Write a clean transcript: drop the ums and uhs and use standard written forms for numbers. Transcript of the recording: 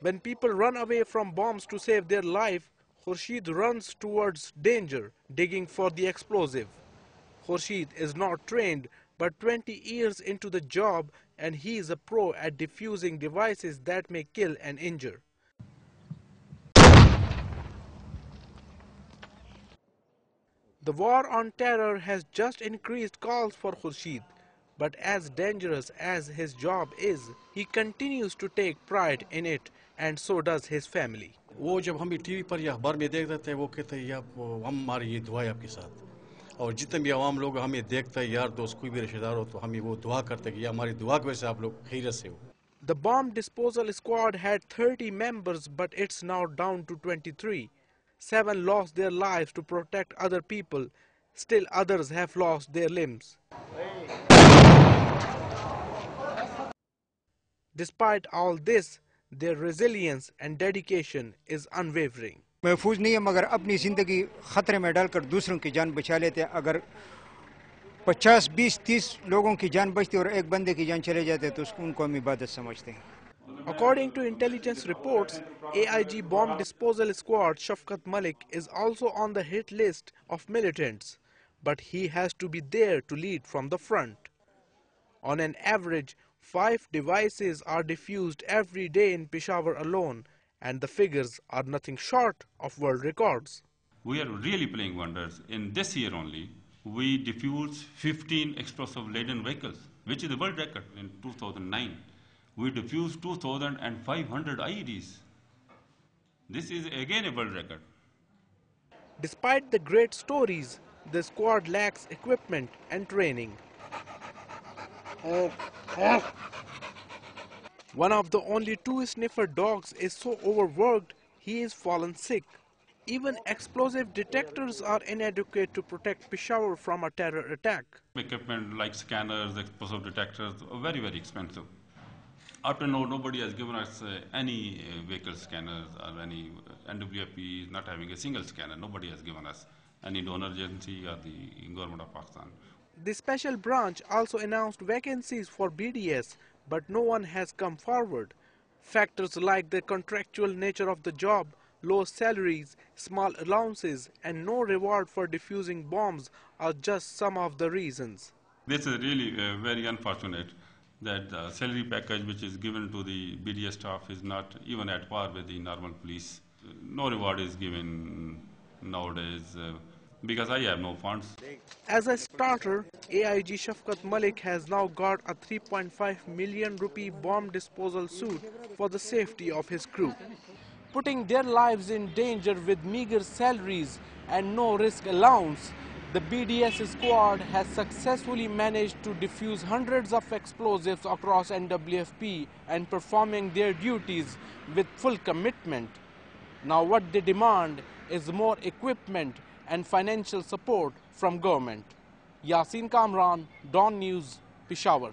When people run away from bombs to save their life, Khurshid runs towards danger, digging for the explosive. Khurshid is not trained, but 20 years into the job, and he is a pro at diffusing devices that may kill and injure. The war on terror has just increased calls for Khurshid, but as dangerous as his job is, he continues to take pride in it, and so does his family. वो जब हम TV पर या अखबार में देखते थे वो कहते हैं हम हमारी ये दुआ है आपके साथ और जितने भी आवाम लोग हमें देखते हैं यार दोस्त कोई भी रिश्तेदार हो तो हमें वो दुआ करते हैं कि हमारी दुआ की वजह से आप लोग खैरियत से हो. The bomb disposal squad had 30 members, but it's now down to 23. 7 lost their lives to protect other people. Still others have lost their limbs. Despite all this, their resilience and dedication is unwavering. महफूज नहीं है मगर अपनी ज़िंदगी ख़तरे में डालकर दूसरों की जान बचा लेते हैं. अगर 50, 20, 30 लोगों की जान बचती और एक बंदे की जान चले जाते तो उनको हम इबादत समझते हैं. According to intelligence reports, AIG bomb disposal squad Shafqat Malik is also on the hit list of militants, but he has to be there to lead from the front. On an average, 5 devices are diffused every day in Peshawar alone, and the figures are nothing short of world records. We are really playing wonders. In this year only, we diffused 15 explosive-laden vehicles, which is a world record in 2009. We diffused 2,500 IEDs. This is again a world record. Despite the great stories, the squad lacks equipment and training. One of the only 2 sniffer dogs is so overworked he is fallen sick. Even explosive detectors are inadequate to protect Peshawar from a terror attack. Equipment like scanners, explosive detectors are very, very expensive. Up to now, nobody has given us any vehicle scanners or any NWFP is not having a single scanner. Nobody has given us any donor agency or the government of Pakistan. The special branch also announced vacancies for BDS, but no one has come forward. Factors like the contractual nature of the job, low salaries, small allowances, and no reward for defusing bombs are just some of the reasons. This is really very unfortunate that the salary package which is given to the BDS staff is not even at par with the normal police. No reward is given nowadays because I have no funds. As a starter, AIG Shafqat Malik has now got a 3.5 million rupee bomb disposal suit for the safety of his crew. Putting their lives in danger with meager salaries and no risk allowance, the BDS squad has successfully managed to defuse hundreds of explosives across NWFP and performing their duties with full commitment. Now what they demand is more equipment and financial support from government. Yasin Kamran, Dawn News, Peshawar.